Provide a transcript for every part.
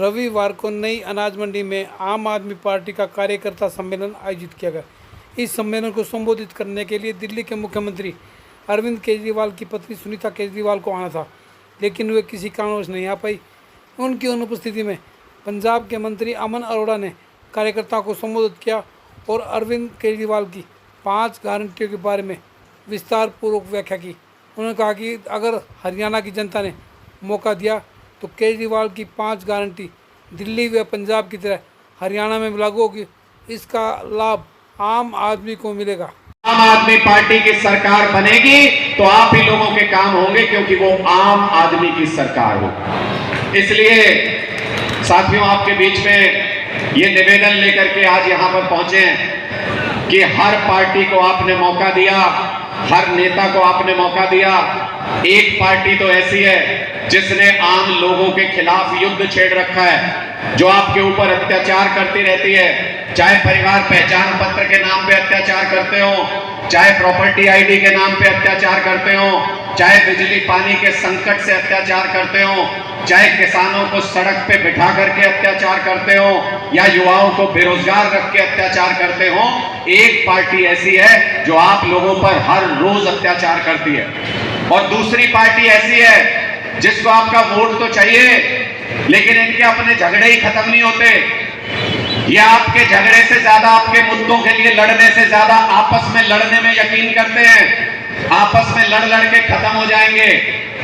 रविवार को नई अनाज मंडी में आम आदमी पार्टी का कार्यकर्ता सम्मेलन आयोजित किया गया। इस सम्मेलन को संबोधित करने के लिए दिल्ली के मुख्यमंत्री अरविंद केजरीवाल की पत्नी सुनीता केजरीवाल को आना था, लेकिन वे किसी कारणवश नहीं आ पाई। उनकी अनुपस्थिति में पंजाब के मंत्री अमन अरोड़ा ने कार्यकर्ताओं को संबोधित किया और अरविंद केजरीवाल की 5 गारंटियों के बारे में विस्तार पूर्वक व्याख्या की। उन्होंने कहा कि अगर हरियाणा की जनता ने मौका दिया तो केजरीवाल की 5 गारंटी दिल्ली व पंजाब की तरह हरियाणा में लागू होगी। इसका लाभ आम आदमी को मिलेगा। आम आदमी पार्टी की सरकार बनेगी तो आप ही लोगों के काम होंगे, क्योंकि वो आम आदमी की सरकार हो। इसलिए साथियों, आपके बीच में ये निवेदन लेकर के आज यहां पर पहुंचे हैं कि हर पार्टी को आपने मौका दिया, हर नेता को आपने मौका दिया। एक पार्टी तो ऐसी है जिसने आम लोगों के खिलाफ युद्ध छेड़ रखा है, जो आपके ऊपर अत्याचार करती रहती है, चाहे परिवार पहचान पत्र के नाम पे अत्याचार करते हो, चाहे प्रॉपर्टी आईडी के नाम पे अत्याचार करते हो, चाहे बिजली पानी के संकट से अत्याचार करते हो, चाहे किसानों को सड़क पे बिठा करके अत्याचार करते हो, या युवाओं को बेरोजगार रख के अत्याचार करते हो। एक पार्टी ऐसी है जो आप लोगों पर हर रोज अत्याचार करती है, और दूसरी पार्टी ऐसी है जिसको आपका वोट तो चाहिए, लेकिन इनके अपने झगड़े ही खत्म नहीं होते। ये आपके झगड़े से ज्यादा, आपके मुद्दों के लिए लड़ने से ज्यादा आपस में लड़ने में यकीन करते हैं। आपस में लड़ लड़ के खत्म हो जाएंगे।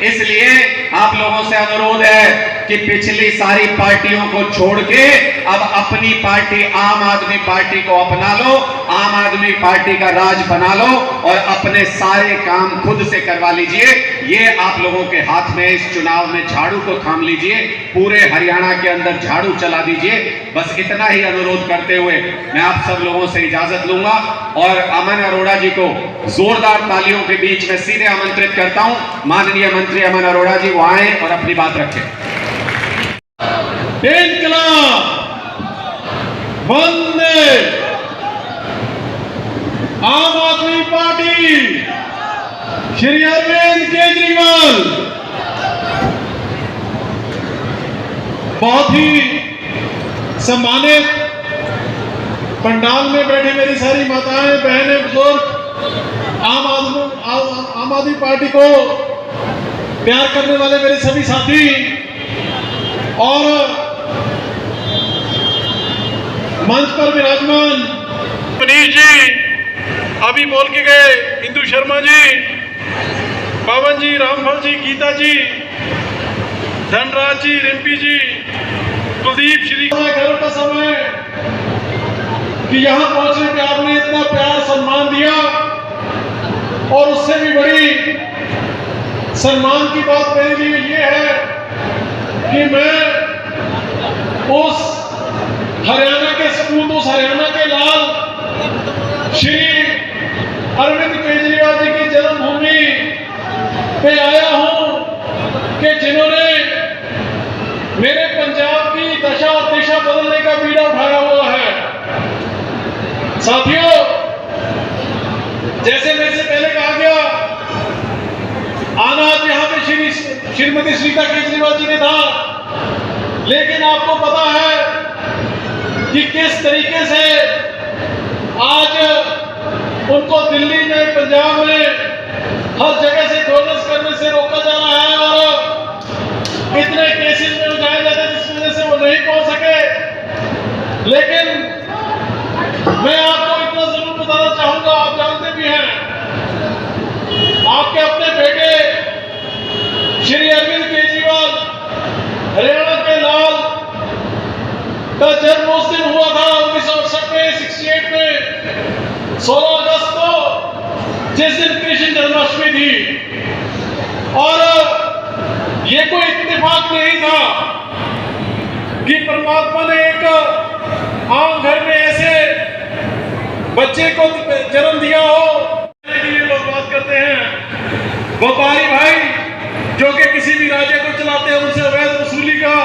इसलिए आप लोगों से अनुरोध है कि पिछली सारी पार्टियों को छोड़ के अब अपनी पार्टी आम आदमी पार्टी को अपना लो, आम आदमी पार्टी का राज बना लो और अपने सारे काम खुद से करवा लीजिए। ये आप लोगों के हाथ में, इस चुनाव में झाड़ू को थाम लीजिए, पूरे हरियाणा के अंदर झाड़ू चला दीजिए। बस इतना ही अनुरोध करते हुए मैं आप सब लोगों से इजाजत लूंगा और अमन अरोड़ा जी को जोरदार तालियों के बीच में सीधे आमंत्रित करता हूं। माननीय मंत्री अमन अरोड़ा जी वो आए और अपनी बात रखें। इनकलाब वंदे आम आदमी पार्टी श्री अरविंद केजरीवाल। बहुत ही सम्मानित पंडाल में बैठे मेरी सारी माताएं, बहनें, बुजुर्ग, आम आदमी पार्टी को प्यार करने वाले मेरे सभी साथी, और मंच पर विराजमान मनीष जी, अभी बोल के गए, इंदु शर्मा जी, पवन जी, रामफल जी, गीता जी, धनराज जी, रिम्पी जी, कुलदीप श्री। गर्व का समय कि यहां पहुंचने पे आपने इतना प्यार सम्मान दिया, और उससे भी बड़ी सम्मान की बात मेरे लिए ये है कि मैं उस हरियाणा के सपूत, उस हरियाणा के लाल श्री अरविंद केजरीवाल जी की जन्मभूमि पे आया हूं कि जिन्होंने मेरे पंजाब की दशा और दिशा बदलने का बीड़ा उठाया हुआ है। साथियों, जैसे मेरे से पहले कहा गया, आना यहां पे श्रीमती सुनीता केजरीवाल जी ने था, लेकिन आपको पता है कि किस तरीके से आज उनको दिल्ली में, पंजाब में हर जगह से डोनर्स करने से रोका जा रहा है, और इतने केसेस में उठाए जाते हैं जिस वजह से वो नहीं पहुंच सके। लेकिन मैं आपको इतना जरूर बताना चाहूंगा, आप जानते भी हैं, आपके अपने बेटे श्री अरविंद केजरीवाल, हरियाणा के लाल, का जन्म उस दिन हुआ था 1968 में, 68 में 16 अगस्त को, जिस दिन कृष्ण जन्माष्टमी थी। और ये कोई इत्तेफाक नहीं था कि परमात्मा ने एक आम घर में ऐसे बच्चे को जन्म दिया हो। ये लोग बात करते हैं व्यापारी भाई जो कि किसी भी राज्य को चलाते हैं, उनसे अवैध वसूली का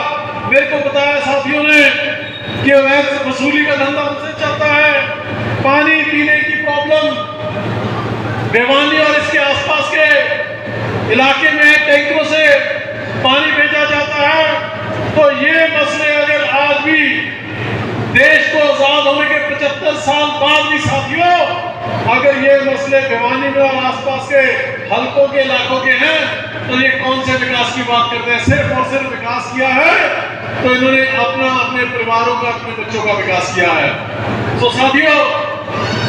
मेरे को बताया साथियों ने कि अवैध वसूली का धंधा उनसे चलता है। पानी पीने की प्रॉब्लम भिवानी और इसके आसपास इलाके में टैंकरों से पानी भेजा जाता है, तो ये मसले देश को आजाद होने के 75 साल बाद भी साथियों, अगर ये मसले भिवानी में और आसपास के हलकों के इलाकों के हैं तो ये कौन से विकास की बात करते हैं? सिर्फ और सिर्फ विकास किया है तो इन्होंने अपने परिवारों का, अपने बच्चों का विकास किया है। तो साथियों,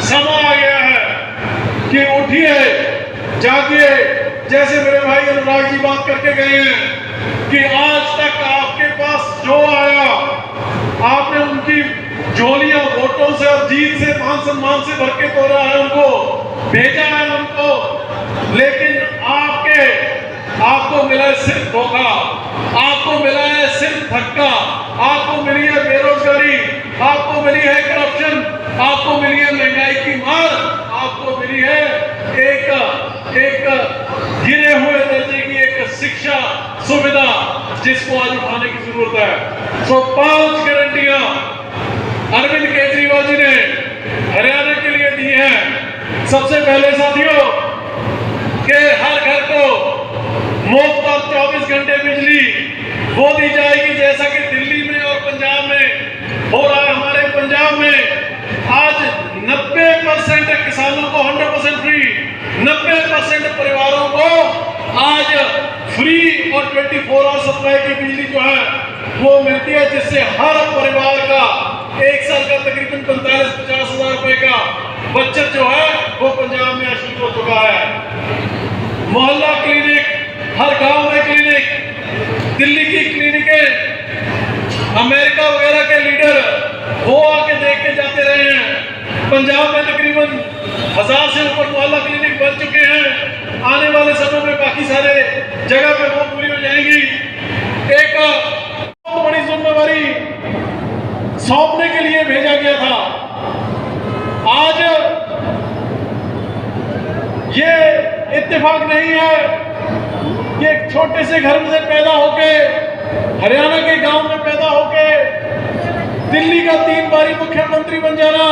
समय आ गया है कि उठिए, जागिए। जैसे मेरे भाई अनुराग जी बात करके गए हैं कि आज तक आपके पास जो आया, आपने उनकी झोलियां वोटों से और जीत से, मान सम्मान से भर के तोड़ा है, उनको भेजा है उनको, लेकिन आपको मिला है सिर्फ धोखा, आपको मिला है सिर्फ धक्का, आपको मिली है बेरोजगारी, आपको मिली है करप्शन, आपको मिली है महंगाई की मार, आपको मिली है एक गिरे हुए दर्जे की एक शिक्षा सुविधा जिसको आज उठाने की जरूरत है। तो 5 गारंटियां अरविंद केजरीवाल जी ने हरियाणा के लिए दी हैं। सबसे पहले साथियों के हर घर को मुफ्त और 24 घंटे बिजली वो दी जाएगी, जैसा कि दिल्ली में और पंजाब में हो रहा है। हमारे पंजाब में आज 90% किसानों को 100% फ्री, 90% परिवारों को आज फ्री और 24 आवर सप्लाई की बिजली जो है वो मिलती है, जिससे हर परिवार का 1 साल का तकरीबन 45-50 हजार रुपए का बचत जो है वो पंजाब में शुरू हो चुका है। मोहल्ला क्लिनिक, हर गांव में क्लिनिक, दिल्ली की क्लिनिकें, अमेरिका वगैरह के लीडर वो आके देख के जाते रहे हैं। पंजाब में तकरीबन 1000 से ऊपर मोहल्ला क्लिनिक बन चुके हैं। आने वाले समय में बाकी सारे जगह पे वो पूरी हो जाएंगी। एक बहुत बड़ी जिम्मेवारी सौंपने के लिए भेजा गया था। आज ये इत्तेफाक नहीं है कि एक छोटे से घर से पैदा होके, हरियाणा के गांव में पैदा होके दिल्ली का 3 बारी मुख्यमंत्री बन जाना,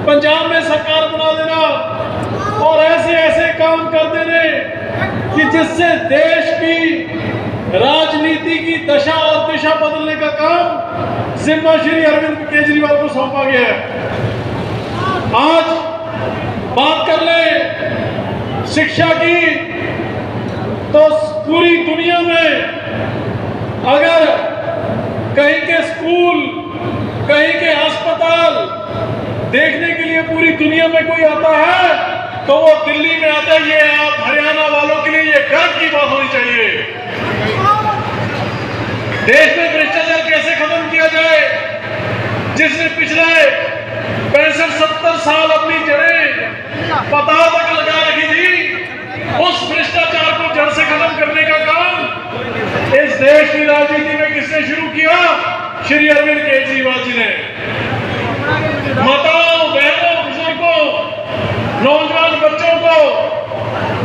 पंजाब में सरकार बना देना और ऐसे ऐसे काम कर देने कि जिससे देश की राजनीति की दशा और दिशा बदलने का काम जिम्मा श्री अरविंद केजरीवाल को सौंपा गया है। आज बात कर ले शिक्षा की, तो पूरी दुनिया में अगर कहीं के स्कूल, कहीं के अस्पताल देखने के लिए पूरी दुनिया में कोई आता है तो वो दिल्ली में आता है। ये आप हरियाणा वालों के लिए ये गर्व की बात होनी चाहिए। देश में भ्रष्टाचार कैसे खत्म किया जाए, जिसने पिछले 65-70 साल अपनी जड़ें पता तक लगा रखी थी, उस भ्रष्टाचार को जड़ से खत्म करने का काम इस देश की राजनीति में किसने शुरू किया? श्री अरविंद केजरीवाल जी ने। माताओं, बहनों, बुजुर्गों, नौजवान बच्चों को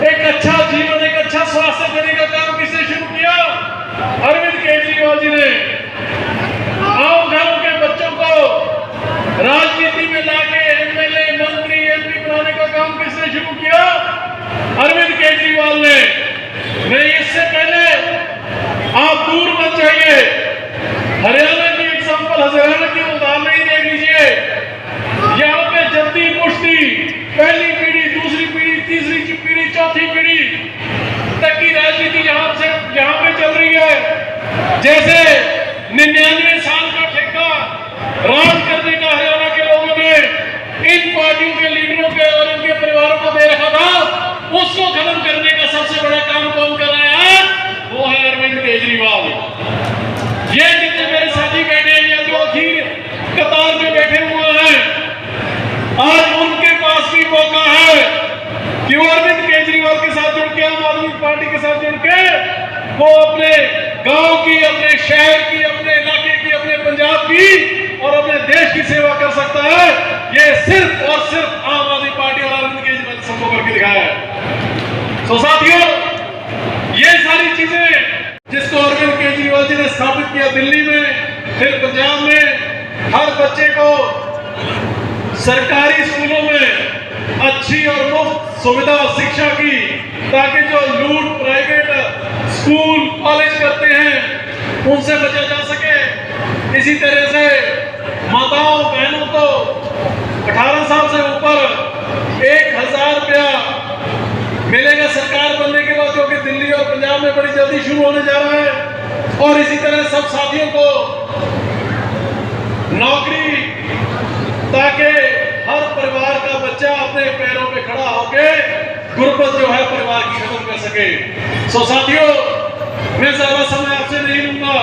एक अच्छा जीवन, एक अच्छा स्वास्थ्य देने का काम किसने शुरू किया? अरविंद केजरीवाल जी ने। आम घरों के बच्चों को राजनीति में लाके एमएलए, मंत्री, एमपी बनाने का काम किसने शुरू किया? अरविंद केजरीवाल ने। नहीं, इससे पहले आप दूर मत जाइए, हरियाणा की एग्जाम्पल, हरियाणा की उदाहरण ही देख लीजिए। यहाँ पे जल्दी पुष्टि, पहली पीढ़ी, दूसरी पीढ़ी, तीसरी पीढ़ी, चौथी पीढ़ी तक की राजनीति यहाँ पे चल रही है। जैसे 99 साल का ठेका राज करने का हरियाणा के लोगों ने इन पार्टियों के लीडरों के और इनके परिवारों को दे रखा था, उसको खत्म करने का सबसे बड़ा काम कौन कर रहा है? वो है अरविंद केजरीवाल। ये जितने मेरे साथी बैठे हैं या जो आखिर कतार में बैठे हुए हैं, आज उनके पास भी मौका है कि वो अरविंद केजरीवाल के साथ जुड़ के, आम आदमी पार्टी के साथ जुड़ के वो अपने गांव की, अपने शहर की, अपने इलाके की, अपने पंजाब की और अपने देश की सेवा कर सकता है। ये सिर्फ और सिर्फ आम आदमी पार्टी और अरविंद केजरीवाल ने संभव करके दिखाया है। तो साथियों, ये सारी चीजें जिसको अरविंद केजरीवाल जी ने स्थापित किया दिल्ली में, फिर पंजाब में, हर बच्चे को सरकारी स्कूलों में अच्छी और मुफ्त सुविधा शिक्षा की, ताकि जो लूट प्राइवेट स्कूल कॉलेज करते हैं उनसे बचा जा सके। इसी तरह से माताओं बहनों को 18 साल से ऊपर 1000 रुपया मिलेगा सरकार बनने के बाद, जो कि दिल्ली और पंजाब में बड़ी जल्दी शुरू होने जा रहा है। और इसी तरह सब साथियों को नौकरी, ताकि हर परिवार का बच्चा अपने पैरों पे खड़ा होके गुर्बत जो है परिवार की खत्म कर सके। सो साथियों, मैं ज्यादा समय आपसे नहीं लूंगा,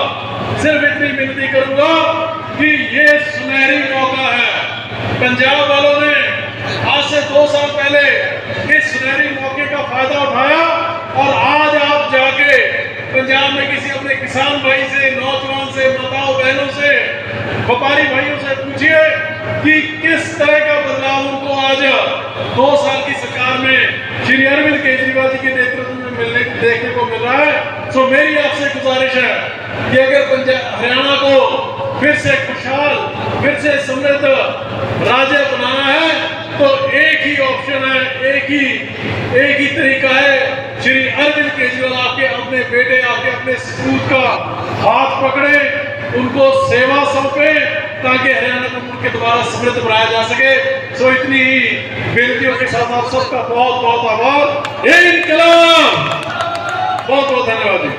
सिर्फ इतनी विनती करूंगा कि ये सुनहरी मौका है। पंजाब वालों ने आज से 2 साल पहले इस सुनहरी मौके का फायदा उठाया और आज आप जाके पंजाब में किसी अपने किसान भाई से, नौजवान से, माताओं बहनों से, व्यापारी भाइयों से पूछिए कि किस तरह का बदलाव उनको आज 2 साल की सरकार में श्री अरविंद केजरीवाल जी के नेतृत्व में देखने को मिल रहा है। सो मेरी आपसे गुजारिश है कि अगर हरियाणा को फिर से खुशहाल, फिर से समृद्ध राज्य बनाना है तो एक ही ऑप्शन है, एक ही तरीका है। श्री अरविंद केजरीवाल आपके अपने बेटे, आपके अपने सपूत का हाथ पकड़े, उनको सेवा सौंपे, ताकि हरियाणा को मुड़ के दोबारा समृद्ध बनाया जा सके। सो इतनी ही बेनतियों के साथ आप सबका बहुत बहुत आभार। इंकलाब! बहुत बहुत धन्यवाद जी।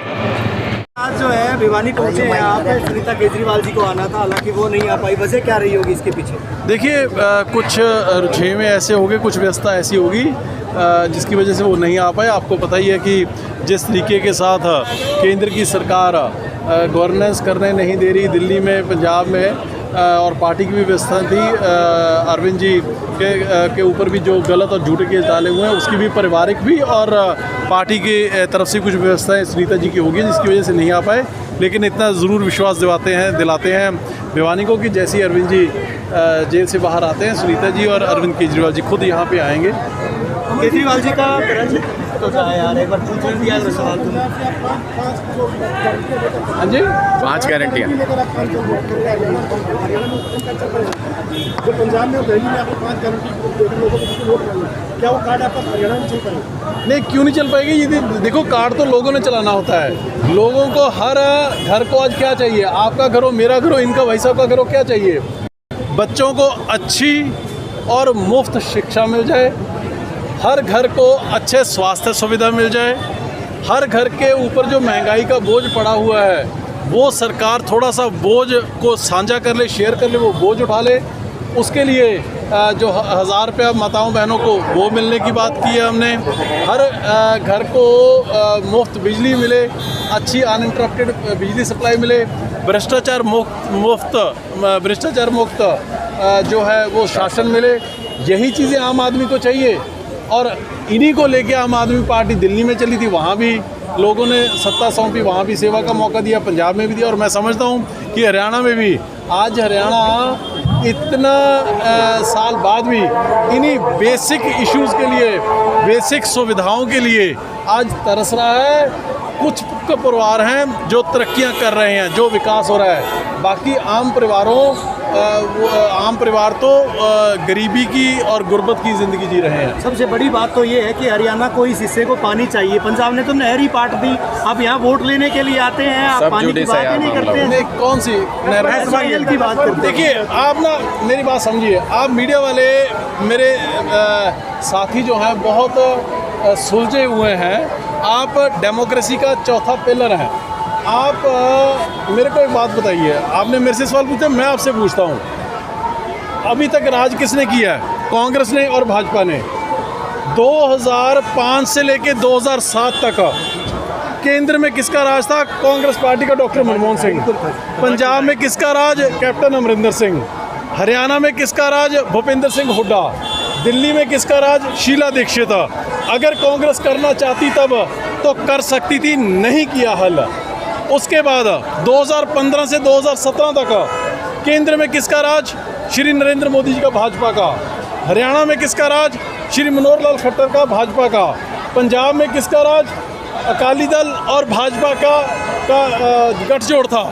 आज जो है भिवानी पहुंचे हैं आप, सुनीता केजरीवाल जी को आना था, हालांकि वो नहीं आ पाई, वजह क्या रही होगी इसके पीछे? देखिए, कुछ रुझेवें ऐसे हो गए, कुछ व्यवस्था ऐसी होगी जिसकी वजह से वो नहीं आ पाए। आपको पता ही है कि जिस तरीके के साथ केंद्र की सरकार गवर्नेंस करने नहीं दे रही दिल्ली में, पंजाब में, और पार्टी की भी व्यवस्था थी, अरविंद जी के ऊपर भी जो गलत और झूठे केस डाले हुए हैं उसकी भी पारिवारिक भी और पार्टी की तरफ से कुछ व्यवस्थाएं सुनीता जी की होगी, जिसकी वजह से नहीं आ पाए। लेकिन इतना ज़रूर विश्वास दिलाते हैं भिवानी को कि जैसे ही अरविंद जी जेल से बाहर आते हैं, सुनीता जी और अरविंद केजरीवाल जी खुद यहाँ पे आएंगे। केजरीवाल जी का तो यार एक बार पूछ दिया सवाल तुमने। हाँ जी, 5 गारंटियाँ। जो पंजाब में दिल्ली में आपको 5 गारंटी लोगों को वोट करना, क्या वो कार्ड आपका हरियाणा में चल पाएगा? नहीं, क्यों नहीं चल पाएगी? ये देखो, कार्ड तो लोगों ने चलाना होता है। लोगों को हर घर को आज क्या चाहिए? आपका घर हो, मेरा घर हो, इनका भाई साहब का घर हो, क्या चाहिए? बच्चों को अच्छी और मुफ्त शिक्षा मिल जाए, हर घर को अच्छे स्वास्थ्य सुविधा मिल जाए, हर घर के ऊपर जो महंगाई का बोझ पड़ा हुआ है वो सरकार थोड़ा सा बोझ को साझा कर ले, शेयर कर ले, वो बोझ उठा ले। उसके लिए जो 1000 रुपया माताओं बहनों को वो मिलने की बात की है हमने। हर घर को मुफ्त बिजली मिले, अच्छी अनइंटरप्टेड बिजली सप्लाई मिले, भ्रष्टाचार मुक्त जो है वो शासन मिले। यही चीज़ें आम आदमी को चाहिए और इन्हीं को लेके आम आदमी पार्टी दिल्ली में चली थी, वहाँ भी लोगों ने सत्ता सौंपी, वहाँ भी सेवा का मौका दिया, पंजाब में भी दिया। और मैं समझता हूँ कि हरियाणा में भी आज हरियाणा इतना साल बाद भी इन्हीं बेसिक इश्यूज़ के लिए, बेसिक सुविधाओं के लिए आज तरस रहा है। कुछ परिवार हैं जो तरक्कियां कर रहे हैं, जो विकास हो रहा है। बाकी आम परिवार तो गरीबी की और गुर्बत की ज़िंदगी जी रहे हैं। सबसे बड़ी बात तो ये है कि हरियाणा को इस हिस्से को पानी चाहिए। पंजाब ने तो नहर ही पाट दी, आप यहाँ वोट लेने के लिए आते हैं, आप पानी की बात ही नहीं करते हैं। नहीं, कौन सी नहर की बात करते हैं? देखिए, आप ना मेरी बात समझिए, आप मीडिया वाले मेरे साथी जो हैं बहुत सुलझे हुए हैं। आप डेमोक्रेसी का चौथा पिलर हैं। आप मेरे को एक बात बताइए, आपने मेरे से सवाल पूछा, मैं आपसे पूछता हूँ, अभी तक राज किसने किया है? कांग्रेस ने और भाजपा ने। 2005 से लेके 2007 तक केंद्र में किसका राज था? कांग्रेस पार्टी का डॉक्टर मनमोहन सिंह। पंजाब में किसका राज? कैप्टन अमरिंदर सिंह। हरियाणा में किसका राज? भूपेंद्र सिंह हुड्डा। दिल्ली में किसका राज? शीला दीक्षित। अगर कांग्रेस करना चाहती तब तो कर सकती थी, नहीं किया हल। उसके बाद 2015 से 2017 तक केंद्र में किसका राज? श्री नरेंद्र मोदी जी का, भाजपा का। हरियाणा में किसका राज? श्री मनोहर लाल खट्टर का, भाजपा का। पंजाब में किसका राज? अकाली दल और भाजपा का गठजोड़ था।